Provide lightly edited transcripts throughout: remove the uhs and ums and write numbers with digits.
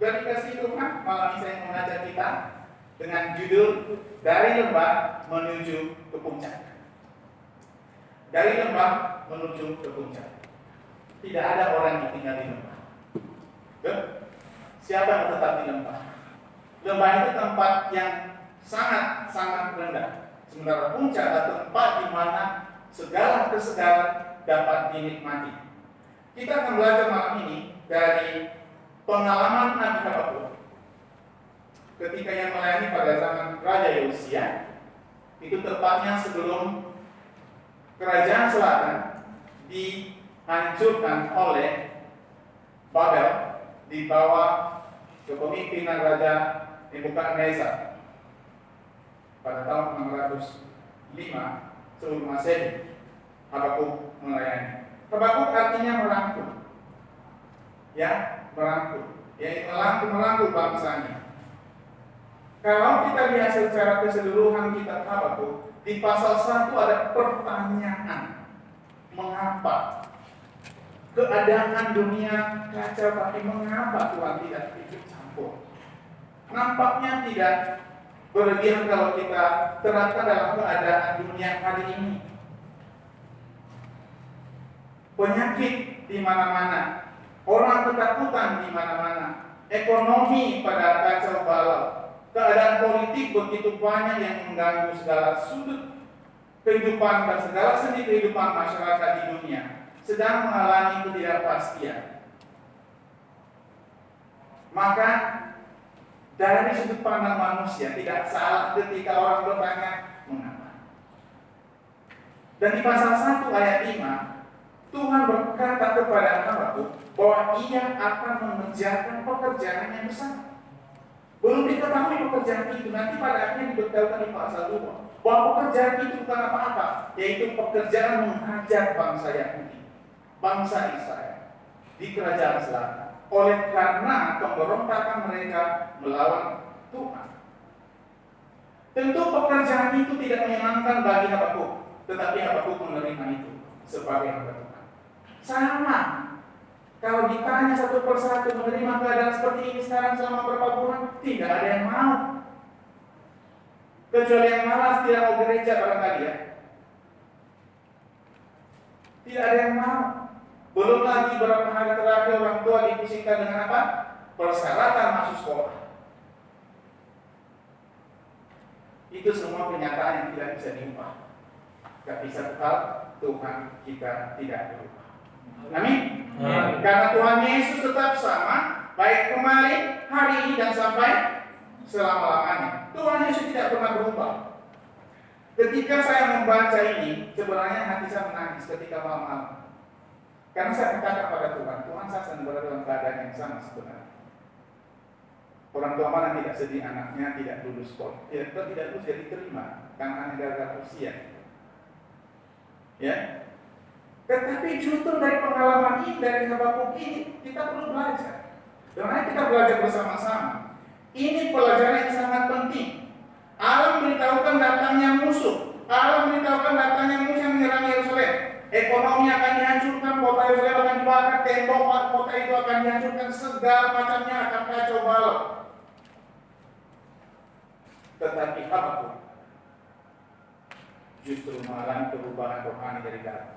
Sudah dikasih Tuhan, malam ini saya mengajak kita dengan judul Dari Lembah Menuju ke Puncak. Dari lembah menuju ke puncak. Tidak ada orang yang tinggal di lembah. Siapa yang tetap di lembah? Lembah itu tempat yang sangat-sangat rendah. Sementara puncak adalah tempat di mana segala kesegaran dapat dinikmati. Kita akan belajar malam ini dari pengalaman Nabi Habakuk ketika yang melayani pada zaman Raja Yosia. Itu tepatnya sebelum Kerajaan Selatan dihancurkan oleh Babel di bawah kepemimpinan Raja Nebukadnezar pada tahun 605 sebelum Masehi. Habakuk melayani. Habakuk artinya merangkul, merangkul, yaitu merangkul bangsanya. Kalau kita lihat secara keseluruhan kitab Habakuk, di pasal 1 ada pertanyaan. Mengapa? Keadaan dunia kacau, tapi mengapa Tuhan tidak ikut campur? Nampaknya tidak berlebihan kalau kita terapkan dalam keadaan dunia hari ini. Penyakit di mana-mana, orang ketakutan di mana-mana, ekonomi pada kacau balau. Keadaan politik begitu banyak yang mengganggu segala sudut kehidupan dan segala sendi kehidupan masyarakat di dunia, sedang mengalami ketidakpastian. Maka dari sudut pandang manusia tidak salah ketika orang bertanya mengapa. Dan di pasal 1 ayat 5, Tuhan berkata kepada Habakuk bahwa Ia akan mengerjakan pekerjaan yang besar. Belum diketahui pekerjaan itu, nanti pada akhirnya diberitahukan di pasal 2 bahwa pekerjaan itu bukan apa-apa, yaitu pekerjaan mengajar bangsa Yahudi, bangsa Israel di Kerajaan Selatan, oleh karena pemberontakan mereka melawan Tuhan. Tentu pekerjaan itu tidak menyenangkan bagi Habakuk, tetapi Habakuk menerima itu sebagai hamba Tuhan. Sama. Kalau ditanya satu persatu menerima keadaan seperti ini sekarang selama berapa bulan, tidak ada yang mau. Kecuali yang malas tidak mau gereja barangkali ya. Tidak ada yang mau. Belum lagi beberapa hari terakhir orang tua dipusingkan dengan apa? Persyaratan masuk sekolah. Itu semua kenyataan yang tidak bisa diubah. Tapi satu hal, Tuhan kita tidak berubah. Amin. Karena Tuhan Yesus tetap sama, baik kemarin, hari ini, dan sampai selama-lamanya. Tuhan Yesus tidak pernah berubah. Ketika saya membaca ini, sebenarnya hati saya menangis ketika malam-malam. Karena saya katakan pada Tuhan, Tuhan saya sedang berada dalam keadaan yang sama sebenarnya. Orang tua mana tidak sedih anaknya tidak lulus sekolah, tidak lulus jadi diterima karena gara-gara usia. Ya. Tetapi justru dari pengalaman ini, dari Habakuk ini, kita perlu belajar. Dan mari kita belajar bersama-sama. Ini pelajaran yang sangat penting. Allah memberitahukan datangnya musuh. Allah memberitahukan datangnya musuh yang menyerang Yerusalem. Ekonomi akan dihancurkan, kota Yerusalem akan dibakar, tembok kota itu akan dihancurkan, segala macamnya akan kacau balau. Tetapi Habakuk justru mengalami perubahan rohani dari dalam.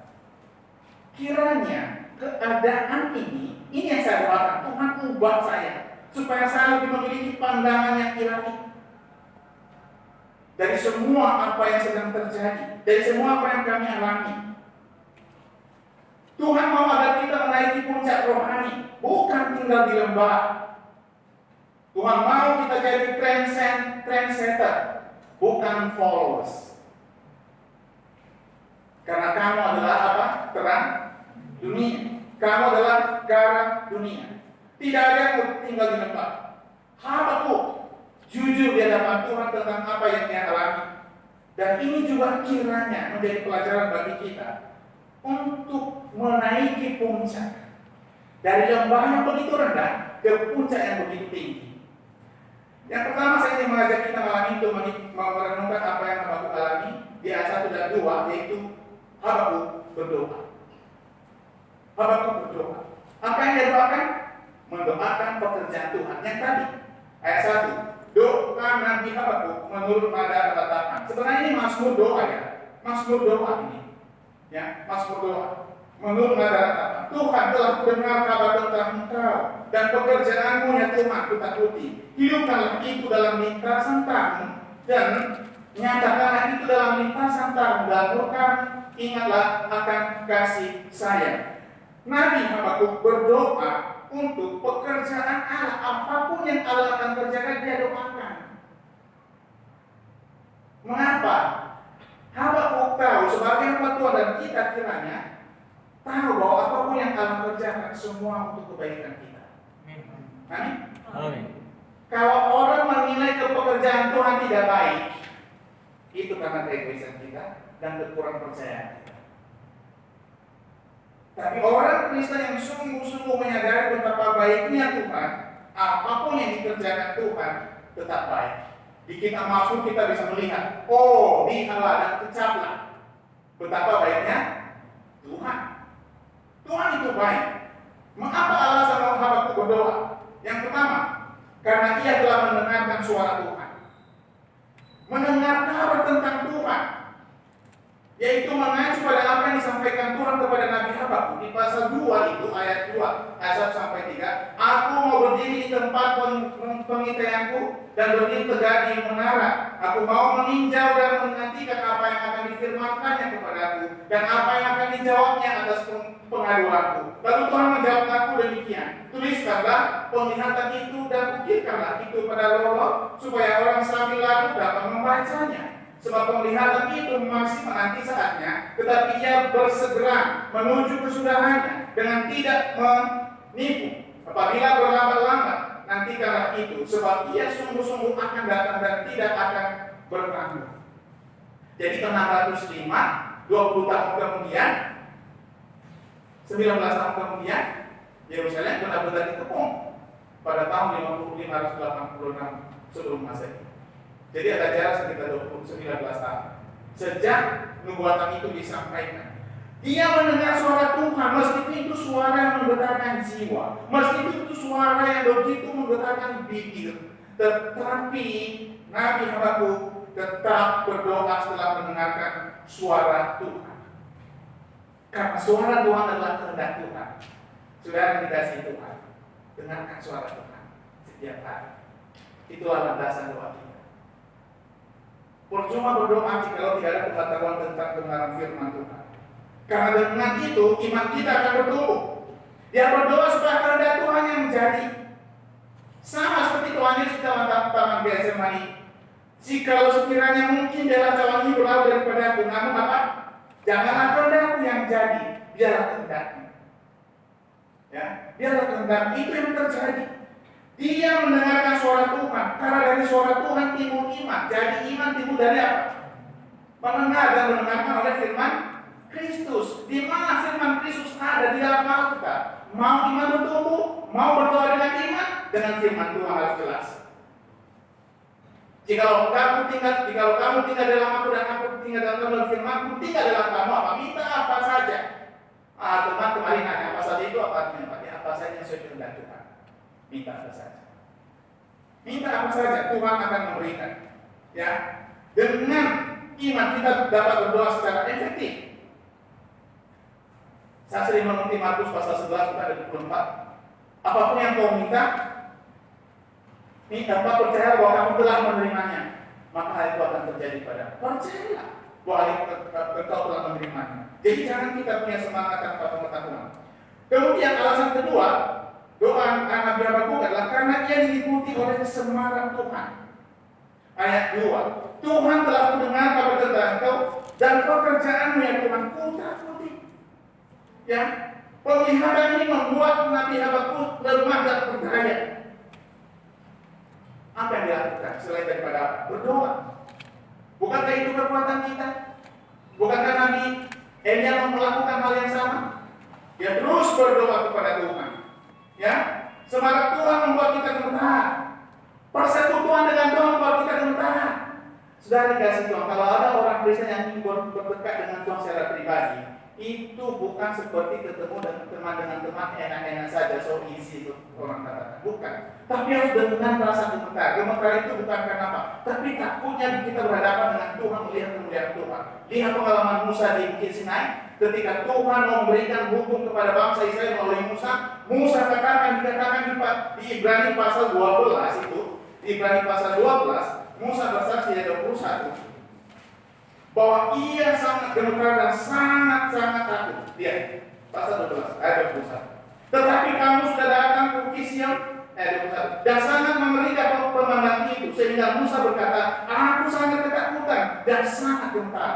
Kiranya keadaan ini yang saya doakan, Tuhan ubah saya supaya saya lebih memiliki pandangan yang ilahi dari semua apa yang sedang terjadi, dari semua apa yang kami alami. Tuhan mau agar kita menaiki puncak rohani, bukan tinggal di lembah. Tuhan mau kita jadi trendsetter, bukan followers. Karena kamu adalah apa? Terang dunia. Kamu adalah garam dunia. Tidak ada yang tinggal di lembah. Habakuk jujur di hadapan Tuhan tentang apa yang dia alami. Dan ini juga kiranya menjadi pelajaran bagi kita untuk menaiki puncak dari lembah yang begitu rendah ke puncak yang begitu tinggi. Yang pertama saya ingin mengajak kita malam itu merenungkan apa yang Habakuk alami di ayat 1 dan 2, yaitu Habakuk berdoa. Habakuk berdoa. Apa yang dia doakan? mendoakan pekerjaan Tuhan. Yang tadi, ayat 1, doa Nabi Habakuk menurut nada ketetapan. Sebenarnya ini mazmur doa ya. Mazmur doa ini. Ya, mazmur doa. Menurut nada ketetapan. Tuhan telah mendengar kabar tentang Engkau dan pekerjaanmu ya Tuhan kutakuti. Hidupkanlah itu dalam lintasan tamu dan nyatakanlah itu dalam lintasan tamu dan kami ingatlah akan kasih sayang. Nabi Habakuk berdoa untuk pekerjaan Allah, apapun yang Allah akan kerjakan dia doakan. Mengapa? Habakuk tahu sebagai hamba Tuhan dan kita kiranya tahu bahwa apapun yang Allah kerjakan semua untuk kebaikan kita. Amin. Amin. Kalau orang menilai pekerjaan Tuhan tidak baik, itu karena keegoisan kita dan kekurang percayaan kita. Tapi orang Kristen yang sungguh-sungguh menyadari betapa baiknya Tuhan, apapun yang dikerjakan Tuhan tetap baik. Di kitab Mazmur kita bisa melihat, oh lihatlah dan kecaplah betapa baiknya Tuhan. Tuhan itu baik. Mengapa alasan Habakuk berdoa? Yang pertama, karena ia telah mendengarkan suara Tuhan. Mendengar kabar tentang Tuhan, yaitu mengacu pada apa yang disampaikan Tuhan kepada Nabi Habakuk di pasal 2 itu ayat 2 ayat 1 sampai 3. Aku mau berdiri di tempat pengintaianku dan berdiri tegak di menara. Aku mau meninjau dan menantikan apa yang akan difirmankannya kepadaku dan apa yang akan dijawabnya atas pengaduanku. Lalu Tuhan menjawab aku demikian, tuliskanlah penglihatan itu dan ukirkanlah itu pada roh supaya orang sambil lalu dapat membacanya. Sebab penglihatan itu masih menanti saatnya, tetapi ia bersegera menuju kesudahannya dengan tidak menipu. Apabila berlambat-lambat, nantikanlah itu, sebab ia sungguh-sungguh akan datang dan tidak akan bertanggung. Jadi 605, 20 tahun kemudian, 19 tahun kemudian, Yerusalem benar-benar dikepung pada tahun 586 sebelum Masehi. Jadi ada jarak sekitar 19 tahun sejak nubuatan itu disampaikan. Dia mendengar suara Tuhan, meskipun itu suara yang menggetarkan jiwa, meskipun itu suara yang begitu menggetarkan bibir, tetapi Nabi Habakuk tetap berdoa setelah mendengarkan suara Tuhan. Karena suara Tuhan adalah kehendak Tuhan. Saudara dikasih Tuhan, dengarkan suara Tuhan setiap hari. Itulah landasan doa kita. Percuma berdoa jika tidak ada pengetahuan tentang kebenaran firman Tuhan. Karena dengan itu iman kita akan bertumbuh. Dia berdoa supaya kehendak Tuhan yang menjadi. Sama seperti Tuhan Yesus dalam taman Getsemani. Jikalau sekiranya mungkin biarlah cawan ini berlalu daripada aku, namun apa? Janganlah kehendakku yang jadi, biarlah kehendakmu. Ya, biarlah kehendakmu. Itu yang terjadi. Dia mendengarkan suara Tuhan. Karena dari suara Tuhan timbul iman. Jadi iman timbul dari apa? Mendengar dan mendengarkan oleh firman Kristus. Di mana firman Kristus ada di dalam Alkitab? Mau iman bertumbuh, mau berdoa dengan iman, dengan firman Tuhan harus jelas. Jikalau kamu tinggal dalam aku dan aku tinggal dalam firman-Ku, tinggal dalam kamu apa? Minta apa saja. Teman kemarin nanya apa saja itu apa artinya? Apa saja yang sesuai dengan Tuhan. Minta apa saja. Minta apa saja, Tuhan akan memberikan. Ya, dengan iman kita dapat berdoa secara efektif. Saya sering mengerti Markus pasal 11 ayat 24. Apapun yang kau minta, percaya bahwa kamu telah menerimanya, maka hal itu akan terjadi padamu. Percayalah bahwa engkau telah menerimanya. Jadi jangan kita punya semangat tanpa pengetahuan. Kemudian alasan kedua, doa Nabi Habakuk adalah karena ia diliputi oleh kesemaran Tuhan. Ayat 2, Tuhan telah mendengar kabar tentang engkau dan pekerjaanmu yang Tuhan takuti. Ya, penglihatan ini membuat Nabi Habakuk lemah dan berdaya. Apa yang dilakukan selain daripada berdoa? Bukankah itu kekuatan kita? Bukankah Nabi Elia melakukan hal yang sama? Dia terus berdoa kepada Tuhan. Ya, semangat Tuhan membuat kita gemetar. Persekutuan dengan Tuhan membuat kita gemetar. Sudah dikasih Tuhan. Kalau ada orang Kristen yang ingin berdekat dengan Tuhan secara pribadi, itu bukan seperti ketemu dengan teman enak-enak saja, so easy itu orang katakan, bukan. Tapi harus dengan rasa gemetar. Gemetar itu bukan karena apa, tapi takutnya kita berhadapan dengan Tuhan, melihat kemuliaan Tuhan. Lihat pengalaman Musa di Bukit Sinai, ketika Tuhan mau memberikan hukum kepada bangsa Israel melalui Musa. Musa dikatakan di Ibrani pasal 12 itu, di Ibrani pasal 12, Musa bersaksi ayat 21 bahwa ia sangat gemetar dan sangat takut. Lihat pasal 12 ayat 21. Tetapi kamu sudah datang ke Bukit Sion, ayat 21, dan sangat mengerikan pemandangan itu, sehingga Musa berkata, aku sangat ketakutan dan sangat gemetar.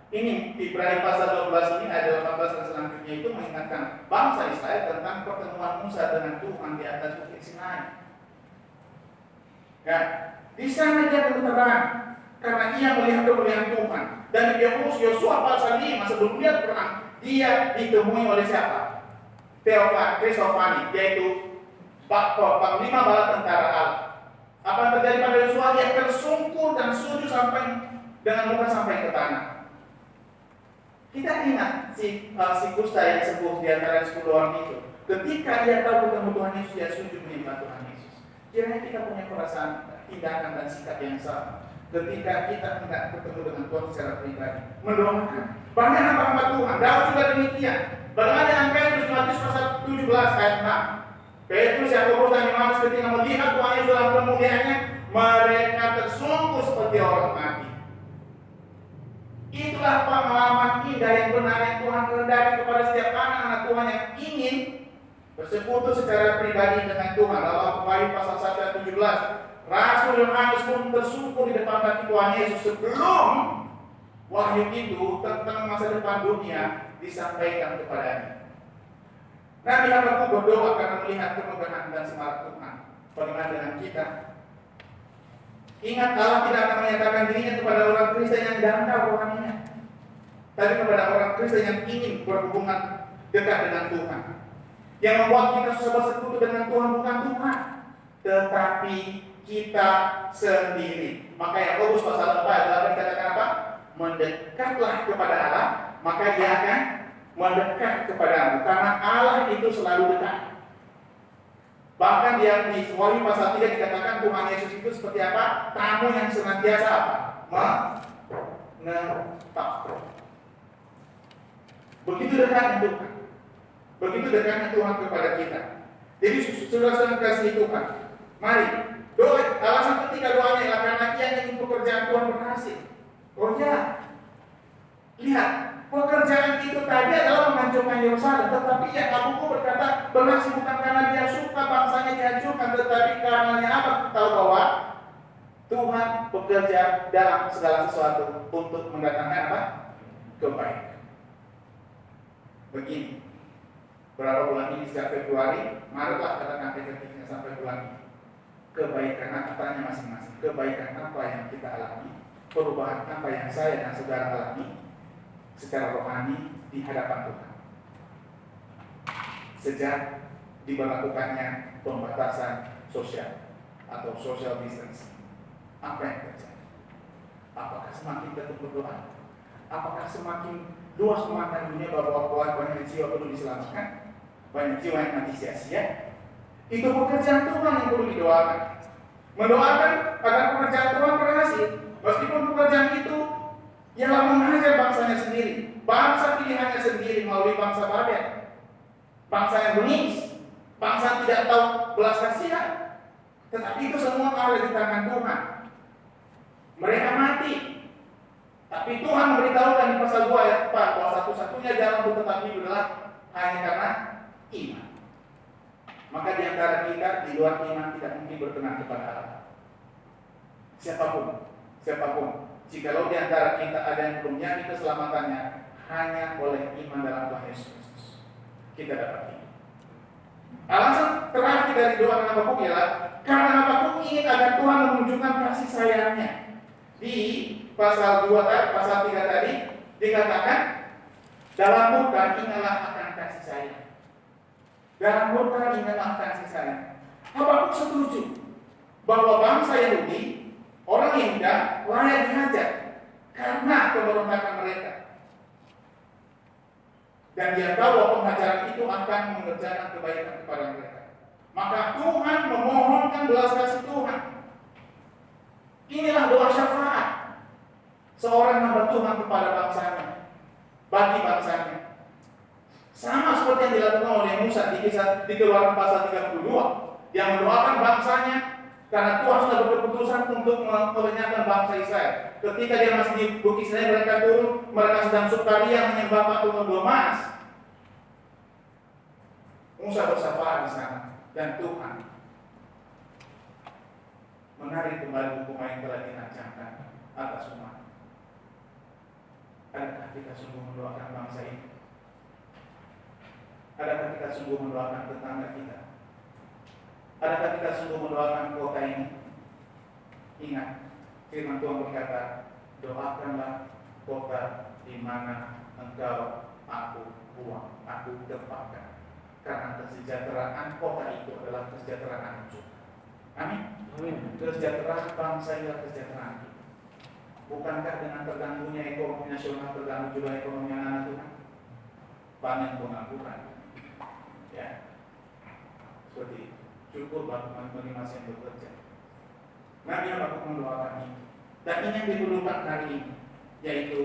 Ini Ibrani pasal 12 ini ayat 18 dan selanjutnya itu mengingatkan bangsa Israel tentang pertemuan Musa dengan Tuhan di atas Bukit Sinai. Ya, di sana dia gemetaran karena ia melihat kemuliaan Tuhan. Dan Yosua pasal 5 sebelum dia perang, dia ditemui oleh siapa? Kristofani, yaitu panglima bala tentara Allah. Apa yang terjadi pada Yosua? Dia tersungkur dan sujud sampai dengan muka sampai ke tanah. Kita ingat si kusta yang sembuh di antara 10 orang itu. Ketika dia tahu ketemu Tuhan Yesus, dia sujud menyembah Tuhan Yesus. Kiranya kita punya perasaan, tindakan dan sikap yang sama. Ketika kita tidak ketemu dengan Tuhan secara pribadi, mendoakan. Banyak hamba-hamba Tuhan, Daud juga demikian. Bagaimana dengan Petrus, Matius pasal 17 ayat 6. Petrus, Yakobus dan Yohanes ketika melihat Tuhan Yesus dalam kemuliaannya, mereka tersungkur seperti orang mati. Itulah pengalaman indah yang benar yang Tuhan kehendaki kepada setiap anak-anak Tuhan yang ingin bersekutu secara pribadi dengan Tuhan. Dalam Wahyu pasal 1 ayat 17. Rasul Yohanes pun tersungkur di depan kaki Tuhan Yesus sebelum wahyu itu tentang masa depan dunia disampaikan kepadanya. Nabi Habakuk berdoa karena melihat kemegahan dan semarak Tuhan. Bagaimana dengan kita? Ingat, Allah tidak akan menyatakan dirinya kepada orang Kristen yang dangkal rohaninya, tapi kepada orang Kristen yang ingin berhubungan dekat dengan Tuhan. Yang membuat kita susah bersekutu dengan Tuhan bukan Tuhan, tetapi kita sendiri. Maka Yakobus pasal 4 ayat 8 dikatakan apa? Mendekatlah kepada Allah, maka dia akan mendekat kepadamu. Karena Allah itu selalu dekat. Bahkan dia di Wahyu pasal 3 dikatakan Tuhan Yesus itu seperti apa? Tamu yang senantiasa apa? Menetap. Begitu dekatnya Tuhan. Begitu dekatnya Tuhan kepada kita. Jadi saudara-saudara kasih Tuhan, mari doa. Alasan ketika doanya adalah karena ia ingin pekerjaan Tuhan berhasil. Oh ya, lihat, pekerjaan itu tadi adalah menghancurkan Yerusalem, tetapi yang Habakuk berkata berhasil bukan karena dia suka bangsanya dihancurkan, tetapi karena apa? Tahu bahwa Tuhan bekerja dalam segala sesuatu untuk mendatangkan apa? Kebaikan. Begini, berapa bulan ini sejak Februari, Maretlah katakan efektifnya sampai bulan ini. Kebaikan apa? Tanya masing-masing. Kebaikan apa yang kita alami? Perubahan apa yang saya dan saudara alami secara rohani di hadapan Tuhan sejak diberlakukannya pembatasan sosial atau social distance? Apa yang terjadi? Apakah semakin tetap berdoa? Apakah semakin luas memandang dunia bahwa banyak jiwa perlu diselamatkan, banyak jiwa yang mati sia-sia? Itu pekerjaan Tuhan yang perlu didoakan. Mendoakan agar pekerjaan Tuhan berhasil, meskipun pekerjaan itu ialah mengajar bangsanya sendiri, bangsa pilihannya sendiri melalui bangsa Babel, bangsa yang bengis, bangsa tidak tahu belas kasihan. Tetapi itu semua ada di tangan Tuhan. Mereka mati, tapi Tuhan memberitahukan di pasal 2 ayat 4 bahwa satu-satunya jalan untuk tetap hidup adalah hanya karena iman. Maka di antara kita di luar iman tidak mungkin berkenan kepada Allah. Siapapun, jikalau di antara kita ada yang belum yakin keselamatannya, hanya oleh iman dalam Tuhan Yesus Kristus kita dapat hidup. Alasan terakhir dari doa Habakuk ialah karena Habakuk ingin agar Tuhan menunjukkan kasih sayangnya. Di pasal 2 pasal 3 tadi dikatakan dalam murka ingatlah akan kasih sayang. Dalam murka ingatlah kasih sayang. Habakuk setuju bahwa bangsa Yahudi, orang Yehuda layak dihajar karena pemberontakan mereka. Dan dia tahu bahwa pengajaran itu akan mengerjakan kebaikan kepada mereka. Maka Tuhan memohonkan belas kasih Tuhan. Inilah doa syafaat seorang hamba Tuhan kepada bangsanya, bagi bangsanya. Sama seperti yang dilakukan oleh Musa di Keluaran pasal 32, yang mendoakan bangsanya karena Tuhan sudah berkeputusan untuk melenyapkan bangsa Israel. Ketika dia masih di Bukit Sinai, mereka turun, mereka sedang sukaria menyembah patung emas. Musa bersyafaat di sana, dan Tuhan menarik kembali hukuman yang telah dinancapkan atas umat. Adakah kita sungguh mendoakan bangsa ini? Adakah kita sungguh mendoakan tetangga kita? Adakah kita sungguh mendoakan kota ini? Ingat, firman Tuhan berkata, doakanlah kota di mana engkau aku buang, aku tempatkan. Karena kesejahteraan kota itu adalah kesejahteraan juga. Amin. Kesejahteraan bangsa ialah kesejahteraan kita. Bukankah dengan terganggunya ekonomi nasional terganggu juga ekonomi anak Tuhan? Banyak pengakuan. Ya, seperti syukur bagi menerima yang bekerja. Nabi Habakuk mendoakan ini. Dan ini yang diperlukan hari ini, yaitu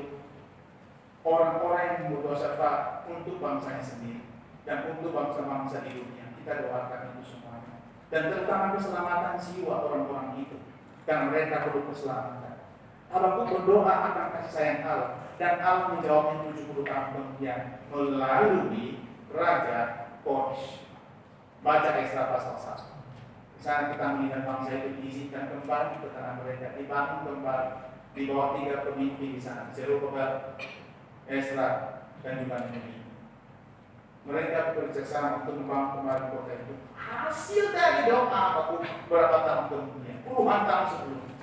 orang-orang yang membuat syafaat untuk bangsanya sendiri dan untuk bangsa-bangsa di dunia. Kita doakan itu semuanya. Dan terutama keselamatan jiwa orang-orang itu, karena mereka perlu keselamatan. Habakuk berdoa akan kasih sayang Allah, dan Allah menjawabnya 70 tahun kemudian melalui Raja Koresh. Baca Esra pasal 1. Saat kita melihat bangsa itu diizinkan kembali ke tanah mereka, dibangun kembali di bawah 3 pemimpin di sana, Zerubabel, Esra, dan juga Nehemia. Mereka bekerja sama untuk membangun kembali kota itu. Hasil dari doa Habakuk berapa tahun kemudian, puluhan tahun sebelumnya.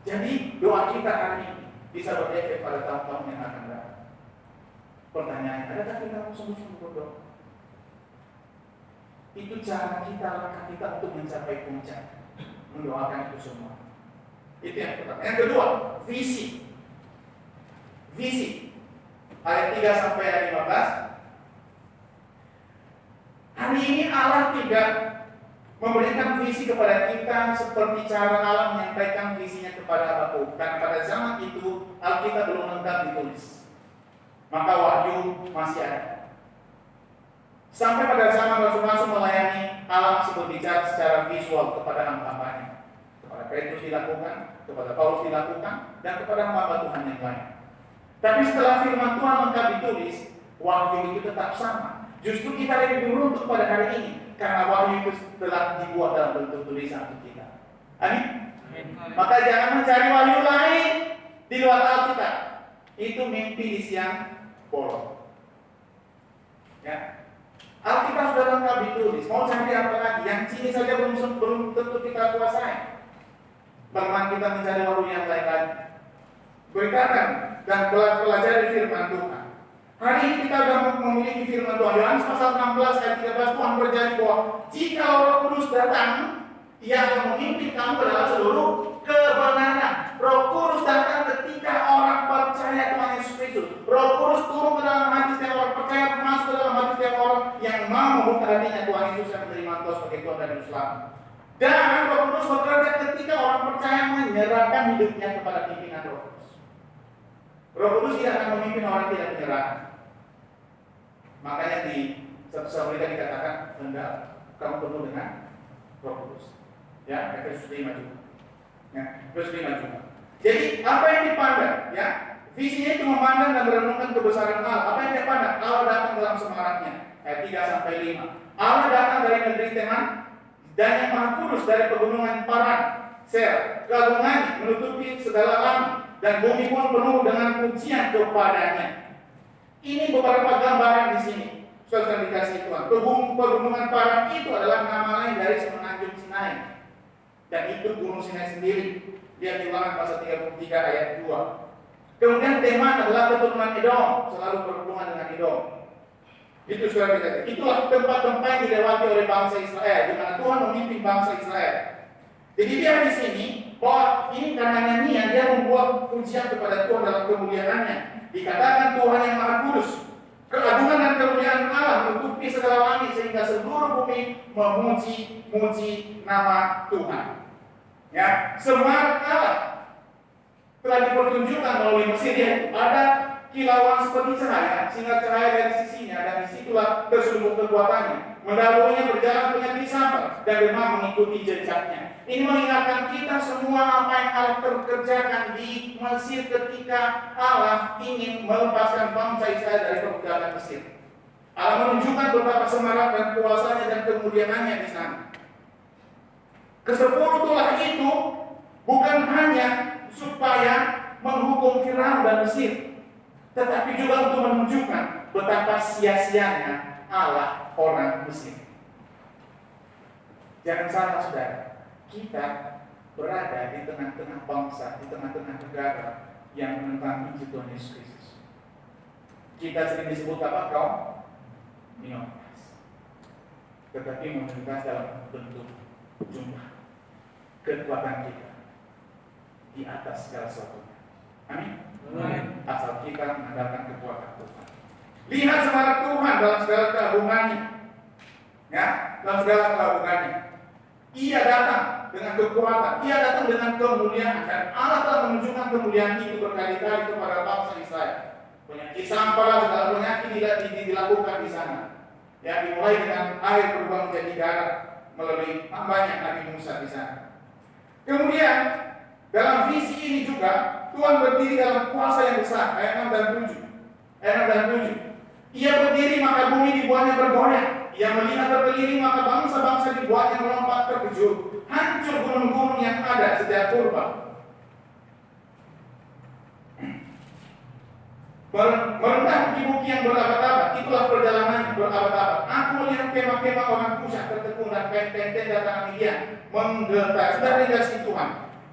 Jadi doa kita hari ini bisa berefek pada tahun-tahun yang akan datang. Pertanyaannya, adakah kita sungguh-sungguh berdoa? Itu cara kita, langkah kita untuk mencapai puncak. Mendoakan itu semua. Itu yang pertama. Yang kedua, visi. Visi. Ayat 3 sampai ayat 15. Hari ini Allah tidak memberikan visi kepada kita seperti cara Allah menyampaikan visinya kepada Habakuk. Karena pada zaman itu Alkitab belum lengkap ditulis. Maka wahyu masih ada. Sampai pada zaman Rasul-Rasul melayani, Allah masih berbicara secara visual kepada hamba-hambanya. Kepada Petrus dilakukan, kepada Paulus dilakukan, dan kepada hamba Tuhan yang lain. Tapi setelah firman Tuhan lengkap ditulis, wahyu itu tetap sama. Justru kita lebih beruntung pada hari ini, karena wahyu itu telah dibuat dalam bentuk tulisan untuk kita. Amin. Maka jangan mencari wahyu lain di luar Alkitab. Itu mimpi di siang bolong. Ya. Alkitab sudah lengkap ditulis. Mau cari apa lagi? Yang sini saja belum tentu kita kuasai. Bagaimana kita mencari wahyu yang lain lagi? Beritakan dan pelajari firman Tuhan. Hari ini kita sudah memiliki firman Tuhan. Yohanes pasal 16 ayat 13, Tuhan berjanji bahwa jika Roh Kudus datang, Ia akan memimpin kamu ke dalam seluruh kebenaran. Roh Kudus datang ketika orang percaya Tuhan Yesus Kristus. Roh Kudus turun ke dalam hati setiap orang percaya, masuk ke dalam hati setiap orang yang mau membuka hatinya Tuhan Yesus yang menerima Tuhan sebagai Tuhan dan Juru Selamat. Dan Roh Kudus bekerja ketika orang percaya menyerahkan hidupnya kepada pimpinan Roh Kudus. Roh Kudus tidak akan memimpin orang tidak menyerah. Makanya di satu mereka dikatakan hendak kamu penuh dengan Roh Kudus. Ya, Efesus 5 juga. Ya, Efesus 5 juga. Jadi apa yang dipandang? Ya, visinya itu memandang dan merenungkan kebesaran Allah. Apa yang dipandang? Allah datang dalam semaraknya. Ayat 3 sampai 5. Allah datang dari negeri Teman dan yang Maha Kudus dari pegunungan Paran, Ser, gabungannya menutupi segala langit dan bumi pun penuh dengan pujian kepadanya. Ini beberapa gambaran di sini. Saudara dikasih Tuhan. Pegunungan Paran itu adalah nama lain dari semenanjung Sinai. Dan itu gunung Sinai sendiri. Lihat di Ulangan pasal 33 ayat 2. Kemudian Teman adalah keturunan Edom, selalu berhubungan dengan Edom. Itu saudara dikasih. Itulah tempat-tempat yang dilewati oleh bangsa Israel, di mana Tuhan memimpin bangsa Israel. Jadi dia di sini bahwa ini karena nyanyian dia membuat pujian kepada Tuhan dalam kemuliaannya. Dikatakan Tuhan yang Maha Kudus. Keagungan dan kemuliaan Allah menutupi segala langit sehingga seluruh bumi memuji nama Tuhan. Ya, semarak Allah telah dipertunjukkan melalui Mesir, yaitu ada kilauan seperti cahaya, sehingga cahaya dari sisinya dan disitulah tersembunyi kekuatannya. Mendahulunya berjalan penyakit sampar dan demam mengikuti jejaknya. Ini mengingatkan kita semua apa yang Allah kerjakan di Mesir ketika Allah ingin melepaskan bangsa Israel dari perbudakan Mesir. Allah menunjukkan betapa semarak dan kuasanya dan kemuliaannya di sana. Kesepuluh tulah itu bukan hanya supaya menghukum Firaun dan Mesir, tetapi juga untuk menunjukkan betapa sia-sianya Allah orang Mesir. Jangan salah saudara, kita berada di tengah-tengah bangsa, di tengah-tengah negara yang menentang Injil Tuhan Yesus Kristus. Kita sering disebut apa? Kaum minoritas, tetapi minoritas dalam bentuk jumlah. Kekuatan kita di atas segala sesuatunya. Amin. Asal kita mengandalkan kekuatan Tuhan. Lihat semarak Tuhan dalam segala keagungannya. Ya, dalam segala keagungannya. Ia datang dengan kekuatan, ia datang dengan kemuliaan, dan Allah telah menunjukkan kemuliaan itu berkali-kali kepada bangsa Israel. Penyakit sampah, segala penyakit dilakukan di sana. Ya, dimulai dengan air berubah menjadi darah melalui hambanya Nabi Musa di sana. Kemudian dalam visi ini juga Tuhan berdiri dalam kuasa yang besar. Ayat 6 dan 7. Ayat 6 dan 7. Ia berdiri maka bumi dibuatnya bergoyang. Ia melihat berkeliling maka bangsa-bangsa dibuatnya melompat terkejut. Hancur gunung-gunung yang ada sejak purba. Merendah bukit-bukit yang berabad-abad, itulah perjalanan berabad-abad. Aku melihat kemah-kemah orang Kusyah tertekun dan tenda tangan Midian menggetar. Dari kasih Tuhan.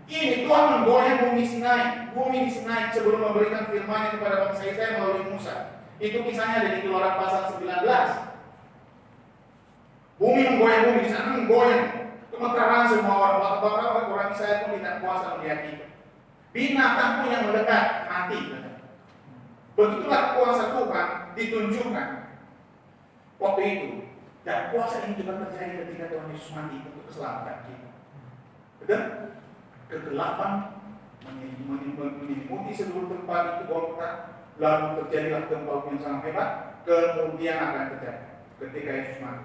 Ini Tuhan menggoyang bumi Sinai. Bumi di Sinai sebelum memberikan firman-Nya kepada bangsa Israel melalui Musa. Itu kisahnya ada di Keluaran pasal 19. Bumi menggoyang, bumi di sana menggoyang. Gemetaran semua orang Israel pun tidak kuasa melihat itu. Binatang pun yang mendekat mati. Begitulah kuasa Tuhan ditunjukkan waktu itu. Dan kuasa ini juga terjadi ketika Tuhan Yesus mati untuk keselamatan kita. Betul? Kegelapan menyelimuti seluruh tempat itu Golgota, lalu terjadilah gempa yang sangat hebat. Kemudian akan terjadi ketika Yesus mati,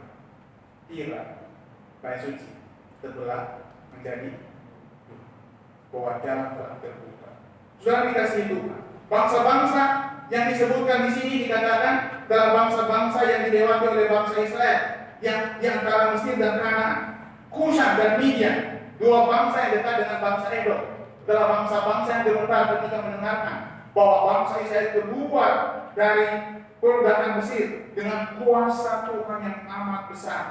tirai kayu suci terbelah menjadi bahwa jalan telah terbuka. Saudara dikasihi Tuhan, bangsa-bangsa yang disebutkan di sini dikatakan adalah bangsa-bangsa yang dilewati oleh bangsa Israel, yang di antara Mesir dan Kanaan, Kusyah dan Midian, dua bangsa yang dekat dengan bangsa Edom, adalah bangsa-bangsa yang gemetar ketika mendengarkan bahwa bangsa Israel keluar dari perbudakan Mesir dengan kuasa Tuhan yang amat besar.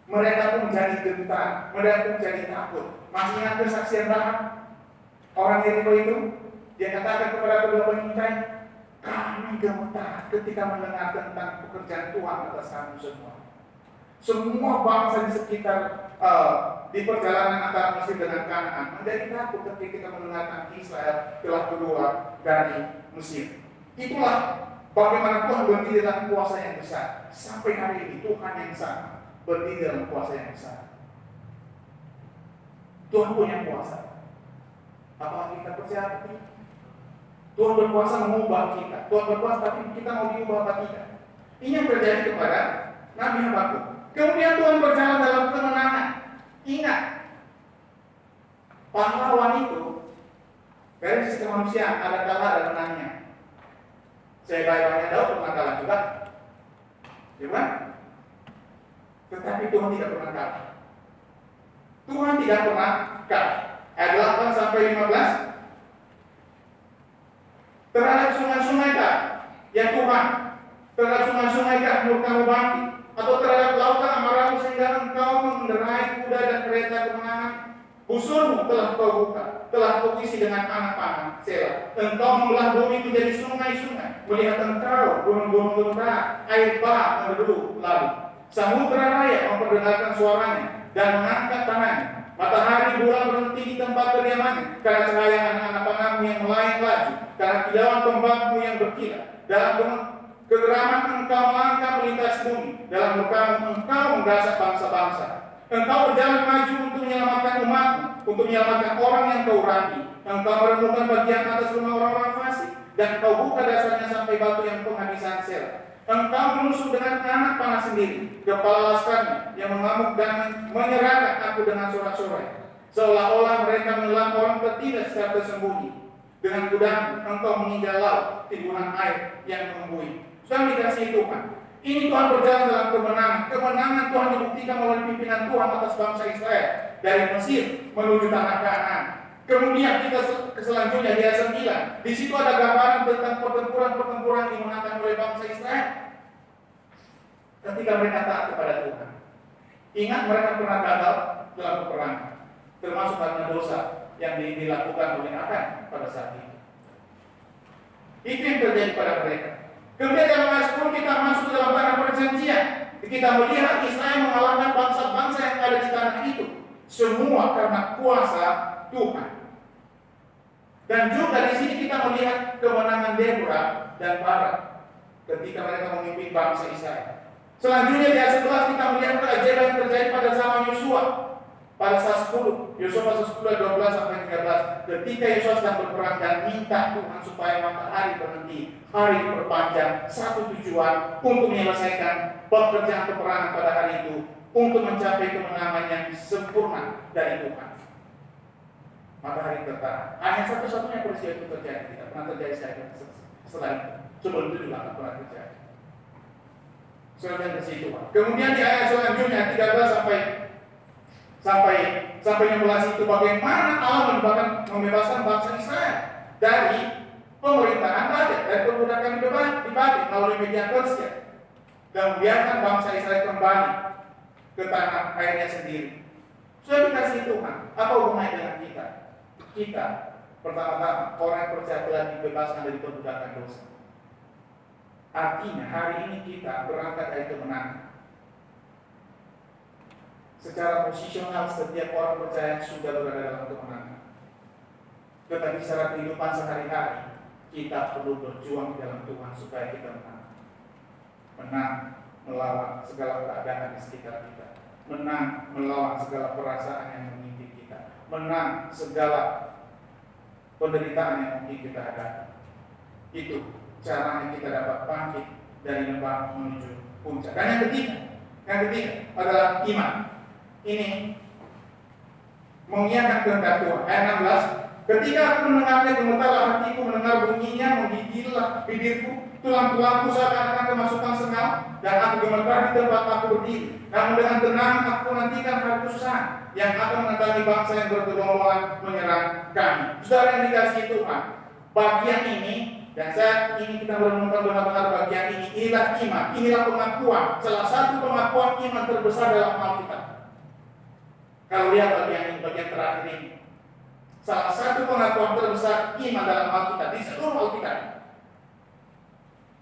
Mereka pun menjadi gentar, mereka pun menjadi takut. Masih ingat kesaksian Rahab, orang Yeriko itu? Dia katakan kepada kedua pengintai, kami gemetar ketika mendengar tentang pekerjaan Tuhan atas kami semua. Semua bangsa di sekitar di perjalanan antara Mesir dengan Kanaan menjadi takut ketika mendengarkan Israel telah keluar dari Mesir. Itulah bagaimana Tuhan berdiri dalam kuasa yang besar. Sampai hari ini Tuhan yang sama berdiri dalam kuasa yang besar. Tuhan punya kuasa. Apakah kita percaya itu? Tuhan berkuasa mengubah kita. Tuhan berkuasa tapi kita mau diubah apa tidak? Ini yang terjadi kepada Nabi Habakuk. Kemudian Tuhan berjalan dalam kemenangan. Ingat, pahlawan itu dari sisi manusia ada kalah dan menangnya. Sebaik-baiknya Daud pernah kalah juga, ya kan? Tetapi Tuhan tidak pernah kalah. Tuhan tidak pernah kalah. Ayat 8 sampai 15. Terhadap sungai-sungai kah, ya Tuhan, terhadap sungai-sungai kah murkamu bangkit, atau terhadap lautan amarahmu sehingga engkau mengendarai kuda dan kereta kemenangan. Busurmu telah kau buka, telah kau isi dengan anak panah, Selah. Engkau membelah bumi menjadi sungai-sungai, melihat engkau gunung-gunung gemtar, air bah menduduk lalu. Samudra raya memperdengarkan suaranya dan mengangkat tangannya. Matahari bulan berhenti di tempat kediamannya karena cahaya anak-anak panahmu yang melayang laju, karena kilauan tombakmu yang berkilat. Dalam kegeraman engkau melangkah melintas bumi, dalam murkamu engkau menggasak bangsa-bangsa. Engkau berjalan maju untuk menyelamatkan umatmu, untuk menyelamatkan orang yang kau urapi. Engkau merenungkan bagian atas rumah orang-orang fasik, dan kau buka dasarnya sampai batu yang penghabisan sel. Engkau menusuk dengan anak panah sendiri, kepala laskarnya yang mengamuk dan menyerahkan aku dengan sorak-sorai. Seolah-olah mereka menelan orang tertindas secara tersembunyi. Dengan kudamu engkau meninggal laut, timbunan air yang mengembuih. Sudah dikasih Tuhan. Ini Tuhan berjalan dalam kemenangan. Kemenangan Tuhan dibuktikan oleh pimpinan Tuhan atas bangsa Israel dari Mesir menuju tanah Kanaan. Kemudian kita selanjutnya di ayat 9. Di situ ada gambaran tentang pertempuran-pertempuran dimenangkan oleh bangsa Israel ketika mereka taat kepada Tuhan. Ingat mereka pernah gagal dalam peperangan, termasuk karena dosa yang dilakukan oleh Akan pada saat itu. Itu yang terjadi pada mereka. Kemudian dalam ayat 10 kita masuk ke dalam tanah perjanjian. Kita melihat Israel mengalahkan bangsa-bangsa yang ada di tanah itu. Semua karena kuasa Tuhan. Dan juga di sini kita melihat kemenangan Deborah dan Barak ketika mereka memimpin bangsa Israel. Selanjutnya di ayat 11 kita melihat keajaiban yang terjadi pada zaman Yosua. Pada saat 10, Yosua pasal 10 ayat 12 sampai 13. Ketika Yosua sedang berperang dan minta Tuhan supaya matahari berhenti, hari diperpanjang, satu tujuan untuk menyelesaikan pekerjaan peperangan pada hari itu, untuk mencapai kemenangan yang sempurna dari Tuhan. Matahari tertahan. Hanya satu-satunya peristiwa itu terjadi, tidak pernah terjadi setelah itu. Sebelum itu juga tidak pernah terjadi. Selesai ke situ. Kemudian di ayat selanjutnya 13 sampai 16 itu bagaimana Allah membebaskan bangsa Israel dari pemerintahan Babel, dari perbudakan di Babel melalui media Persia, dan membiarkan bangsa Israel kembali ke tanah airnya sendiri. Sudah dikasih Tuhan. Apa hubungannya dengan kita? Kita pertama-tama orang yang percaya telah dibebaskan dari perbudakan dosa. Artinya hari ini kita berangkat dari kemenangan. Secara posisional setiap orang percaya sudah berada dalam kemenangan. Tetapi secara kehidupan sehari-hari kita perlu berjuang di dalam Tuhan supaya kita menang. Menang melawan segala keadaan di sekitar kita. Menang melawan segala perasaan yang mengintip kita. Menang segala penderitaan yang mungkin kita hadapi. Itu caranya kita dapat bangkit dari lembah menuju puncak. Dan yang ketiga adalah iman. Ini mengiyakan kehendak Tuhan. Ayat 16. Ketika aku mendengarnya, gemetarlah hatiku, mendengar bunyinya, menggigillah bibirku, tulang-tulangku seakan-akan kemasukan sengal, dan aku gemetar di tempat aku berdiri. Namun dengan tenang aku nantikan hari kesusahan yang akan mendatangi bangsa yang bergelombolan menyerang kami. Saudara yang dikasihi Tuhan, bagian ini dan saat ini kita merenungkan benar-benar bagian ini, inilah iman, inilah pengakuan, salah satu pengakuan iman terbesar dalam Alkitab. Kalau lihat bagian terakhir ini, salah satu pengakuan terbesar iman dalam Alkitab di seluruh Alkitab.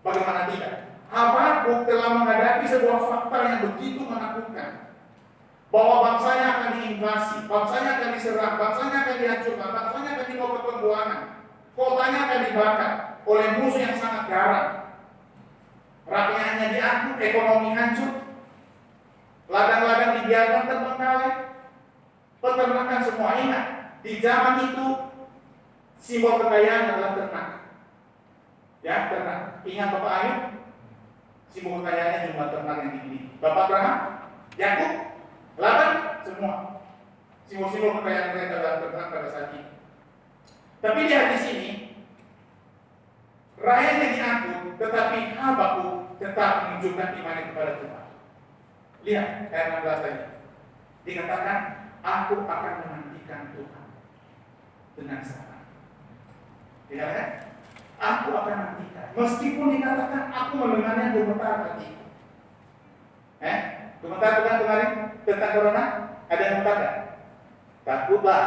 Bagaimana tidak? Habakuk telah menghadapi sebuah fakta yang begitu menakutkan, bahwa bangsanya akan diinvasi, bangsanya akan diserang, bangsanya akan dihancurkan, bangsanya akan dibawa ke pembuangan, kotanya akan dibakar oleh musuh yang sangat garang. Rakyatnya diangkut, ekonomi hancur, ladang-ladang dibiarkan terbengkalai, peternakan semua. Ingat, di zaman itu simbol kekayaan adalah ternak. Ya, ternak. Ingat Bapak Ayub, simbol kekayaannya jumlah ternak yang dimiliki. Bapak Abraham, Yakub, Laban, semua simbol-simbol kekayaan mereka adalah ternak pada saat itu. Tapi lihat di sini, rakyatnya diangkut, tetapi Habakuk tetap menunjukkan imannya kepada Tuhan. Lihat ayat 16 tadi. Dikatakan, aku akan menantikan Tuhan dengan sabar. Tidak kan? Aku akan nantikan. Meskipun dikatakan aku mendengarnya gemetar hatiku. Gemetar bukan kemarin tentang corona? Ada yang gemetar kan? Takutlah.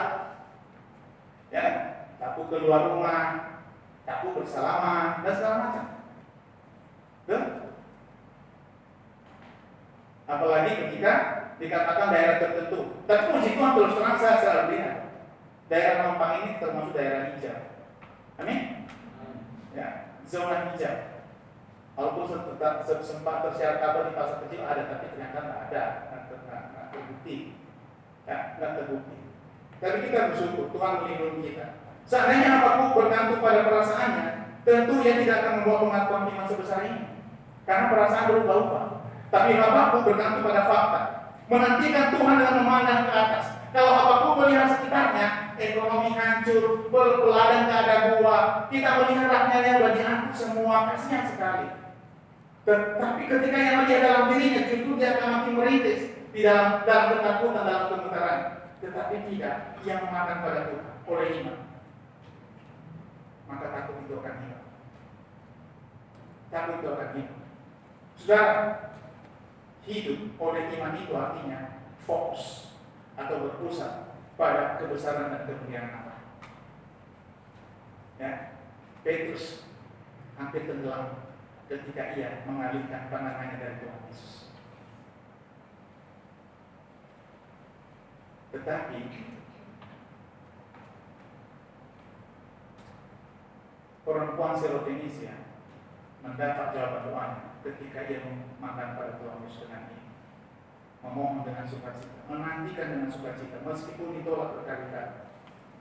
Ya, takut keluar rumah, takut bersalaman, dan segala macam. Betul? Apalagi ketika dikatakan daerah tertentu. Tapi puji Tuhan terus terang saya selalu lihat daerah Mampang ini termasuk daerah hijau. Amin? Ya, zona hijau. Walaupun sempat tersiar kabar di pasar kecil ada, tapi ternyata nggak ada, nggak terbukti, nggak terbukti. Tapi kita bersyukur Tuhan melindungi kita. Seandainya Habakuk bergantung pada perasaannya, tentu ia tidak akan membawa pengakuan iman sebesar ini, karena perasaan berubah-ubah. Tapi Habakuk bergantung pada fakta, menantikan Tuhan dengan memandang ke atas. Kalau Habakuk melihat sekitarnya, ekonomi hancur, ladang tak ada buah, kita melihat rakyatnya sudah diangkut semua, kasihan sekali. Tetapi ketika yang dia dalam dirinya, justru dia akan makin merintis di dalam ketakutan, dalam kemungkaran. Tetapi tidak, ia memandang pada Tuhan oleh iman, maka takut itu akan hilang. Takut itu akan hilang. Saudara, hidup oleh iman itu artinya fokus atau berpusat pada kebesaran dan kemuliaan Allah. Ya, Petrus hampir tenggelam ketika ia mengalihkan pandangannya dari Tuhan Yesus. Tetapi perempuan Sirofenisia mendapat jawaban doanya ketika ia memandang pada Tuhan Yesus dengan ini, memohon dengan sukacita, menantikan dengan sukacita meskipun ditolak berkali-kali.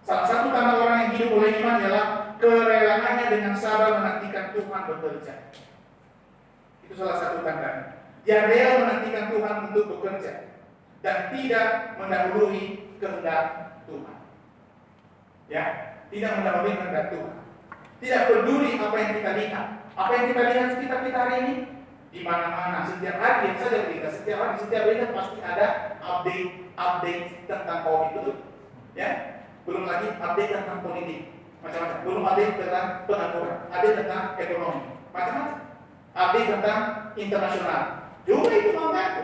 Salah satu tanda orang yang hidup oleh iman ialah kerelaannya dengan sabar menantikan Tuhan bekerja. Itu salah satu tanda. Dia rela menantikan Tuhan untuk bekerja dan tidak mendahului kehendak Tuhan. Ya, tidak mendahului kehendak Tuhan. Tidak peduli apa yang kita lihat. Apa yang kita lihat sekitar kita hari ini, di mana-mana, setiap hari yang saja berita, setiap berita pasti ada update tentang COVID, betul? Ya, belum lagi update tentang politik, macam-macam. Belum update tentang pengangguran, update tentang ekonomi, macam-macam. Update tentang internasional. Juga itu mengaku.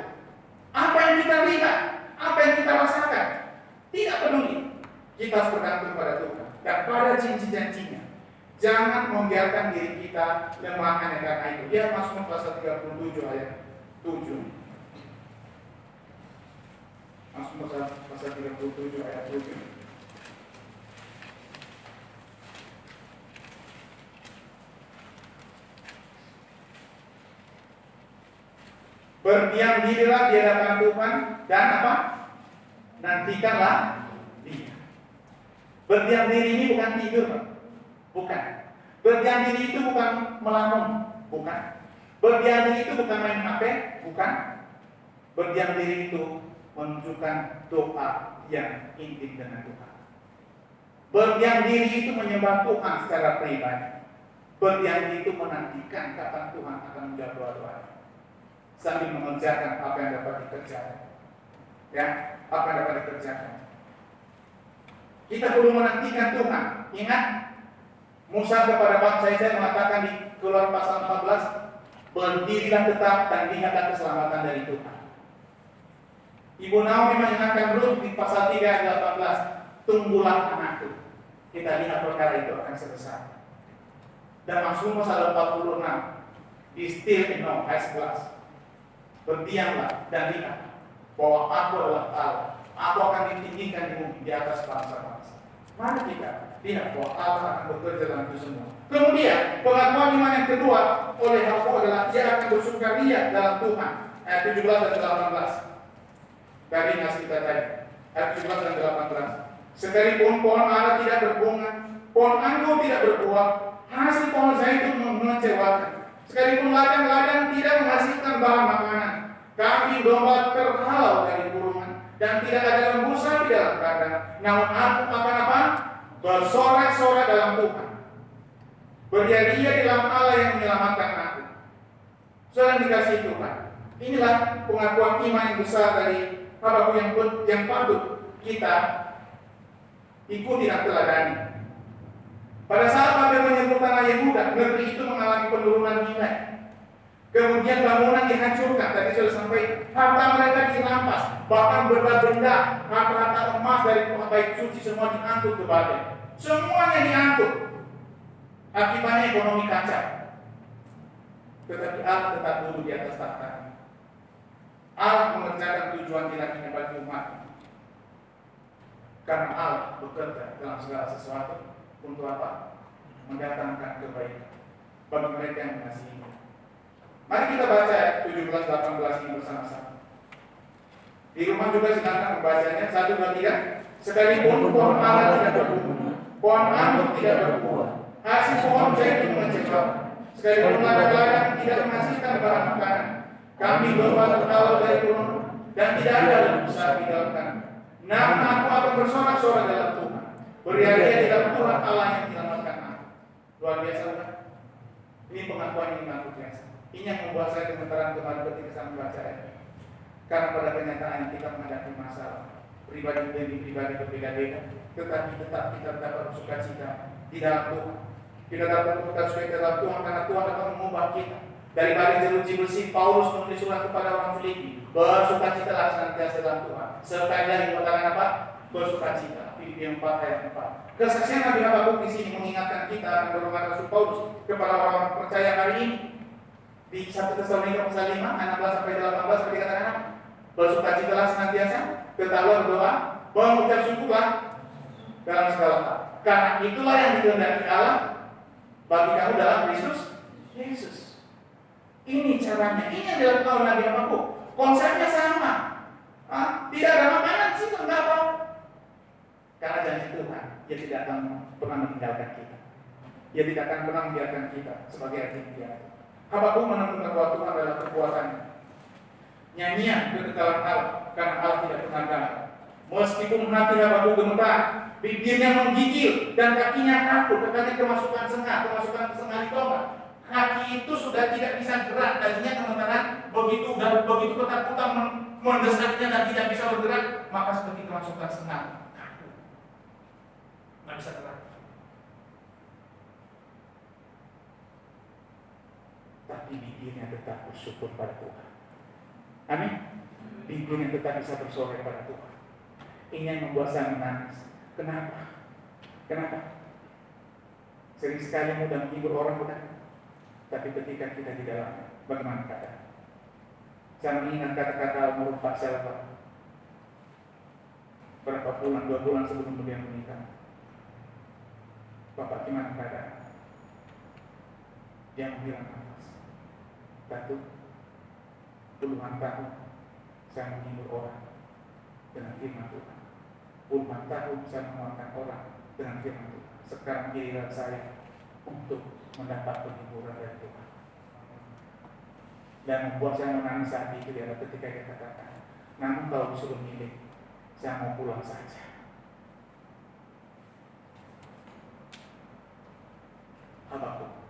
Apa yang kita lihat, apa yang kita rasakan, tidak peduli. Kita harus bergantung pada Tuhan dan pada janji-janjinya. Jangan membiarkan diri kita lemah hanya karena itu. Dia Mazmur pasal 37 ayat 7. Mazmur pasal 37 ayat 7. Berdiam dirilah di hadapan Tuhan dan apa? Nantikanlah Dia. Berdiam diri ini bukan tidur, bukan. Berdiam diri itu bukan melamun, bukan. Berdiam diri itu bukan main HP, bukan. Berdiam diri itu menunjukkan doa yang intim dengan Tuhan. Berdiam diri itu menyembah Tuhan secara pribadi. Berdiam diri itu menantikan kapan Tuhan akan menjawab doa-doa, sambil mengerjakan apa yang dapat dikerjakan. Ya, apa yang dapat dikerjakan. Kita perlu menantikan Tuhan. Ingat, Musa kepada bangsa Israel mengatakan di Keluaran pasal 14, berdirilah tetap dan lihatlah keselamatan dari Tuhan. Ibu Naomi mengingatkan Rut di pasal 3 ayat 18, tunggulah anakku. Kita lihat perkara itu akan selesai. Dan Mazmur pasal 46, be still and know, ayat 11, berdiamlah dan lihat bahwa aku adalah Allah. Aku akan ditinggikan di bumi di atas bangsa-bangsa. Mari kita lihat bahwa Allah akan bekerja dalam itu semua. Kemudian pengakuan iman yang kedua oleh Habakuk adalah ia akan bersukaria dalam Tuhan. Ayat 17 dan 18. Dari nas kita tadi. Ayat 17 dan 18. Sekalipun pohon ara tidak berbunga, pohon anggur tidak berbuah, hasil pohon zaitun mengecewakan. Sekalipun ladang-ladang tidak menghasilkan bahan makanan, kambing domba terhalau dari kurungan, dan tidak ada lembu sapi dalam kandang. Namun aku akan apa? Bersorak-sorak dalam Tuhan. Berdia-dia di dalam Allah yang menyelamatkan aku. Saudara dikasih Tuhan. Inilah pengakuan iman yang besar dari Habakuk yang patut kita ikuti dan teladani. Pada saat Babel menyebut tanah Yehuda, negeri itu mengalami penurunan nilai. Kemudian bangunan dihancurkan, tadi sudah sampai harta mereka dirampas, bahkan benda-benda, harta-harta emas dari bait suci semua diangkut ke Babel. Semuanya diangkut. Akibatnya ekonomi kacau. Tetapi Allah tetap duduk di atas tahta. Allah mengerjakan tujuan ilahinya bagi umat. Karena Allah bekerja dalam segala sesuatu untuk apa? Mendatangkan kebaikan bagi mereka yang mengasihinya. Mari kita baca ayat 17-18 ini bersama-sama. Di rumah juga silakan membacanya. 1, 2, 3. Sekalipun pohon ara tidak berbuah, pohon anggur tidak berbuah, hasil pohon zaitun mencekam, sekalipun ladang-ladang tidak menghasilkan barang makanan, kambing domba tertawa dari turun dan tidak ada lembu sapi dalam tanah. Namun aku akan bersorak-sorak dalam Tuhan, berhari-hari di dalam Tuhan Allah yang menyelamatkan aku. Luar biasa bukan? Ini pengakuan yang luar biasa. Ini yang membuat saya gemetaran kemarin ketika saya membaca ini. Karena pada kenyataannya kita menghadapi masalah pribadi demi pribadi berbeda-beda, tetapi tetap kita dapat bersukacita di dalam Tuhan. Kita dapat bersukacita dalam Tuhan karena Tuhan akan mengubah kita. Dari balik jeruji besi, Paulus menulis surat kepada orang Filipi, bersukacitalah senantiasa dalam Tuhan. Sekali lagi mengatakan apa? Bersukacita. Filipi 4 ayat 4. Kesaksian Nabi Habakuk di sini mengingatkan kita akan dorongan Rasul Paulus kepada orang-orang percaya hari ini. Di 1 Tesalonika pasal 5 16-18 dikatakan apa? Bersukacitalah senantiasa, ketahuan berdoa, mengucap syukurlah dalam segala hal. Karena itulah yang dikehendaki Allah bagi kamu dalam Kristus Yesus. Ini caranya, ini yang dilakukan oleh Nabi Habakuk. Konsepnya sama. Tidak ada makanan sih, enggak apa. Karena janji Tuhan, Dia tidak akan pernah meninggalkan kita. Dia tidak akan pernah membiarkan kita sebagai adik dia. Habakuk menemukan bahwa Tuhan adalah kekuatannya. Nyanyian kekekalan Allah, karena Allah tidak pernah gagal. Meskipun hati Habakuk gemetar, bibirnya menggigil dan kakinya kaku, terkadang kemasukan sengah di tombak. Kaki itu sudah tidak bisa gerak, tadinya gemetaran begitu ketakutan mendesaknya dan tidak bisa bergerak, maka seperti kemasukan sengah, kaku, nggak bisa gerak. Tapi bibirnya tetap bersyukur pada Tuhan. Amin. Bibirnya tetap bisa bersorak pada Tuhan. Ini yang membuat saya menangis. Kenapa? Sering sekali mudah menghibur orang, bukan? Tapi ketika kita di dalamnya, bagaimana keadaan? Saya mengingat kata-kata almarhum Pak Selva. Berapa bulan, 2 bulan sebelum beliau menikah. Bapak gimana keadaan? Dia menghilang nafas. Batuk. Puluhan tahun saya menghibur orang dengan firman Tuhan. Puluhan tahun saya menguatkan orang dengan firman Tuhan. Sekarang giliran saya untuk mendapat penghiburan dari Tuhan. Dan membuat saya menangis saat itu adalah ketika dia katakan, namun kalau disuruh milih, saya mau pulang saja. Habakuk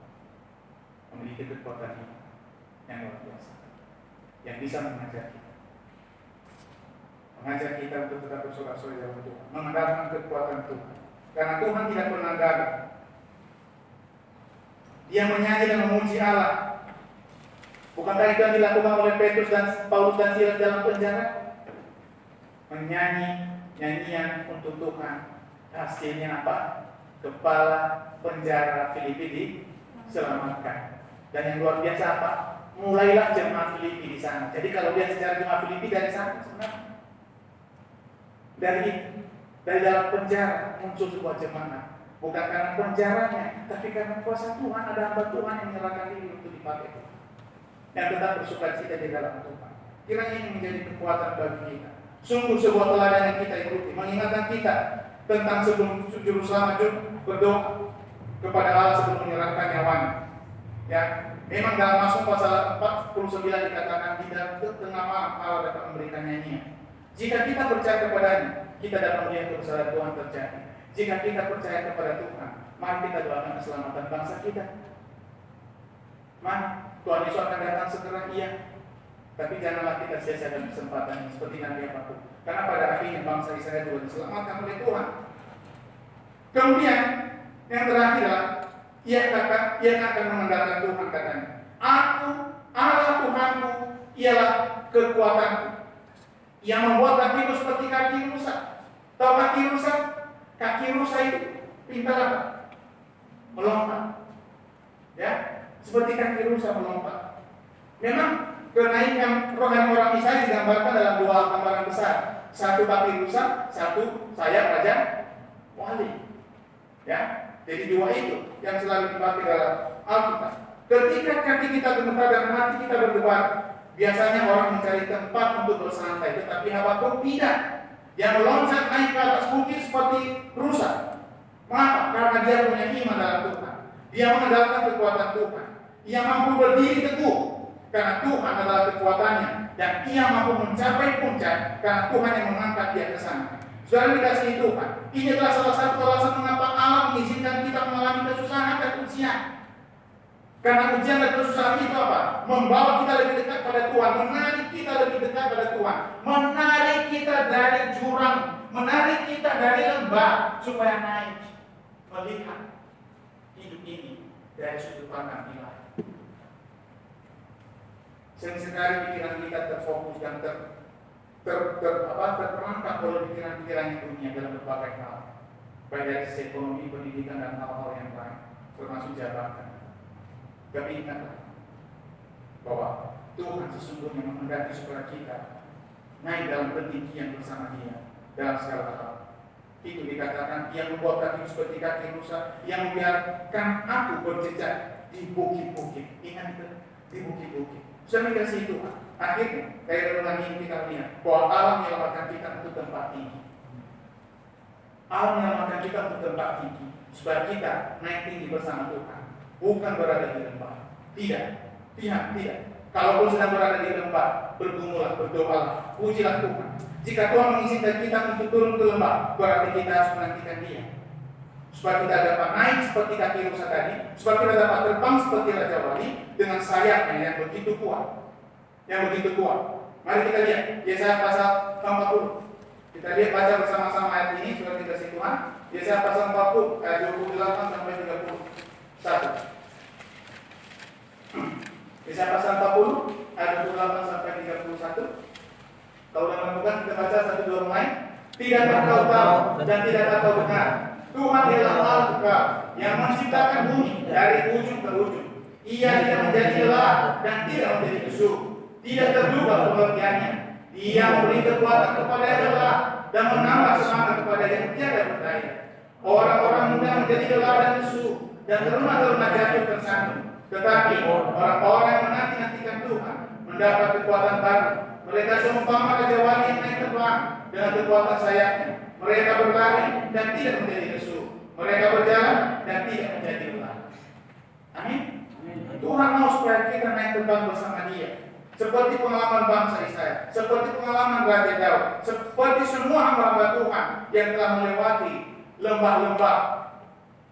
memiliki kekuatan ini yang luar biasa, yang bisa mengajak kita untuk tetap bersorak-sorai dalam Tuhan, mengandalkan kekuatan Tuhan, karena Tuhan tidak pernah gagal. Dia menyanyi dan memuji Allah. Bukankah itu yang dilakukan oleh Petrus dan Paulus dan Silas dalam penjara? Menyanyi nyanyian untuk Tuhan. Hasilnya apa? Kepala penjara Filipi diselamatkan. Dan yang luar biasa apa? Mulailah jemaat Filipi di sana. Jadi kalau dia sejarah jemaat Filipi dari sana sebenarnya, dari dalam penjara muncul sebuah jemaat. Bukan karena penjaranya, tapi karena kuasa Tuhan. Ada hamba Tuhan yang menyerahkan diri untuk dipakai Tuhan, yang tetap bersukacita di dalam Tuhan. Kiranya ini menjadi kekuatan bagi kita. Sungguh sebuah teladan yang kita ikuti, mengingatkan kita tentang sebelum juru selamat berdoa kepada Allah sebelum menyerahkan nyawanya. Ya, memang dalam Mazmur pasal 49 dikatakan, di dalam tengah malam Allah dapat memberikan nyanyian. Jika kita percaya kepadanya, kita dapat melihat kebesaran Tuhan terjadi. Jika kita percaya kepada Tuhan, mari kita doakan keselamatan bangsa kita. Mari, Tuhan Yesus akan datang segera, iya. Tapi janganlah kita sia-siakan kesempatan ini seperti Nabi Habakuk. Karena pada akhirnya bangsa Israel juga diselamatkan oleh Tuhan. Kemudian yang terakhir adalah ia akan mengandalkan Tuhan, katanya. Aku, Allah Tuhanku, ialah kekuatanku. Yang membuat kakiku seperti kaki rusa. Tahu kaki rusa? Kaki rusa itu pintar apa? Melompat. Ya, seperti kaki rusa melompat. Memang kenaikan rohani orang Israel digambarkan dalam 2 gambaran besar. Satu kaki rusa, satu sayap raja wali. Ya, jadi 2 itu yang selalu dipakai dalam Alkitab. Ketika kaki kita gemetar dan hati kita berdebar, biasanya orang mencari tempat untuk bersantai, tetapi Habakuk tidak. Dia meloncat naik ke atas bukit seperti rusa. Mengapa? Karena dia punya iman dalam Tuhan. Dia mengandalkan kekuatan Tuhan. Ia mampu berdiri teguh karena Tuhan adalah kekuatannya, dan ia mampu mencapai puncak karena Tuhan yang mengangkat dia ke sana. Saudara dikasihi Tuhan, ini adalah salah satu alasan mengapa Allah mengizinkan kita mengalami kesusahan dan ujian. Karena ujian dan kesusahan itu apa? Membawa kita lebih dekat pada Tuhan, menarik kita lebih dekat pada Tuhan, menarik kita dari jurang, menarik kita dari lembah supaya naik, melihat hidup ini dari sudut pandang Ilahi. Sering sekali pikiran kita terfokus dan terperangkap oleh pikiran-pikiran dunia dalam berbagai hal, baik dari sisi ekonomi, pendidikan, dan hal-hal yang lain, termasuk jabatan. Tapi ingatlah bahwa Tuhan sesungguhnya menghendaki supaya kita naik dalam ketinggian bersama Dia dalam segala hal. Itu dikatakan, yang membuat kaki seperti kaki rusa, yang membiarkan aku berjejak di bukit-bukit. Ingat itu, di bukit-bukit. Sudah dikasih Tuhan. Akhirnya, dari renungan ini kita lihat bahwa Allah menyelamatkan kita untuk tempat tinggi. Allah menyelamatkan kita untuk tempat tinggi, supaya kita naik tinggi bersama Tuhan. Bukan berada di lembah. Tidak. Kalau sedang berada di lembah, bergumulah, berdoalah, pujilah Tuhan. Jika Tuhan mengizinkan kita untuk turun ke lembah, berarti kita harus menantikan Dia, supaya kita dapat naik seperti kaki rusa tadi, supaya kita dapat terbang seperti Raja Wali dengan sayapnya yang begitu kuat. Mari kita lihat Yesaya pasal 40. Kita lihat, baca bersama-sama ayat ini, surat dikasih Tuhan. Yesaya pasal 40 ayat 28 sampai 31. Yesaya pasal 40 ayat 28 sampai 31. Kalau sudah menemukan, kita baca 1-2 mulai. Tidakkah kau tahu dan tidakkah kau dengar? Tuhan ialah Allah kekal yang menciptakan bumi dari ujung ke ujung. Ia tidak menjadi lelah dan tidak menjadi lesu. Tidak terduga pengertiannya. Dia memberi kekuatan kepada yang lelah dan menambah semangat kepada yang tiada berdaya. Orang-orang muda menjadi lelah dan lesu, dan teruna-teruna jatuh tersandung. Tetapi orang-orang yang menanti-nantikan Tuhan mendapat kekuatan baru. Mereka seumpama Raja Wali yang naik terbang dengan kekuatan sayapnya. Mereka berlari dan tidak menjadi lesu. Mereka berjalan dan tidak menjadi lelah. Amin. Tuhan mau supaya kita naik terbang bersama Dia, seperti pengalaman bangsa Israel, seperti pengalaman Raja Daud, seperti semua hamba-hamba Tuhan yang telah melewati lembah-lembah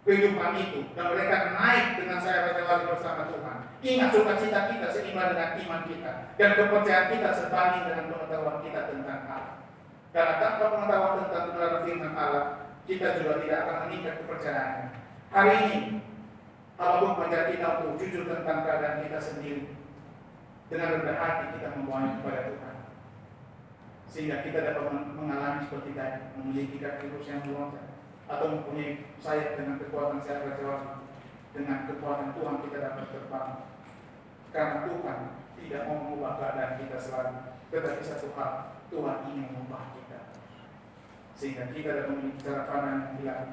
kehidupan itu, dan mereka naik dengan saya Raja Wali bersama Tuhan. Ingat, sukacita kita seimbang dengan iman kita, dan kepercayaan kita sebanding dengan pengetahuan kita tentang Allah. Karena tanpa pengetahuan tentang kebenaran firman Allah, kita juga tidak akan meningkat kepercayaan. Hari ini Habakuk mengajar kita untuk jujur tentang keadaan kita sendiri. Dengan rendah hati kita membawanya kepada Tuhan, sehingga kita dapat mengalami seperti tadi, memiliki kaki lurus yang meloncat, atau mempunyai sayap dengan kekuatan sayap Raja Wali. Dengan kekuatan Tuhan kita dapat terbang, karena Tuhan tidak mau mengubah keadaan kita selalu. Tetapi satu hal, Tuhan ingin mengubah kita, sehingga kita dapat memiliki cara pandang yang hilang.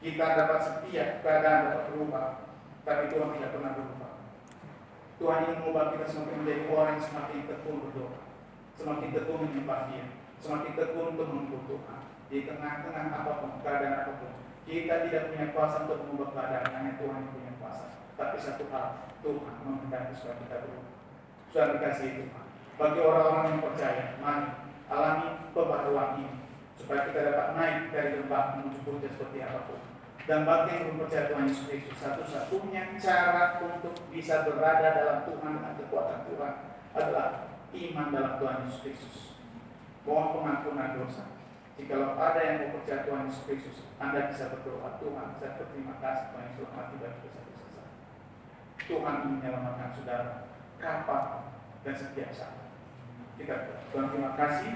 Kita dapat setiap keadaan dapat berubah, tapi Tuhan tidak pernah berubah. Tuhan ingin mengubah kita semakin menjadi orang yang semakin tekun berdoa, semakin tekun menyembah Dia, semakin tekun untuk mengikut Tuhan. Di tengah-tengah apapun, keadaan apapun, kita tidak punya kuasa untuk mengubah keadaan, hanya Tuhan yang punya kuasa. Tapi satu hal, Tuhan menghendaki supaya kita berubah. Sudah dikasih Tuhan. Bagi orang-orang yang percaya, mari alami pembaruan ini, supaya kita dapat naik dari lembah menuju puncak seperti apapun. Dan bagi yang belum percaya Tuhan Yesus Kristus, satu-satunya cara untuk bisa berada dalam Tuhan dan kekuatan Tuhan adalah iman dalam Tuhan Yesus Kristus. Mohon pengampunan dosa. Jikalau ada yang mau percaya Tuhan Yesus Kristus, Anda bisa berdoa, Tuhan, saya berterima kasih Tuhan Yesus mati bagi dosa-dosa saya. Tuhan ingin menyelamatkan saudara kapan dan setiap saat. Kita Tuhan terima kasih.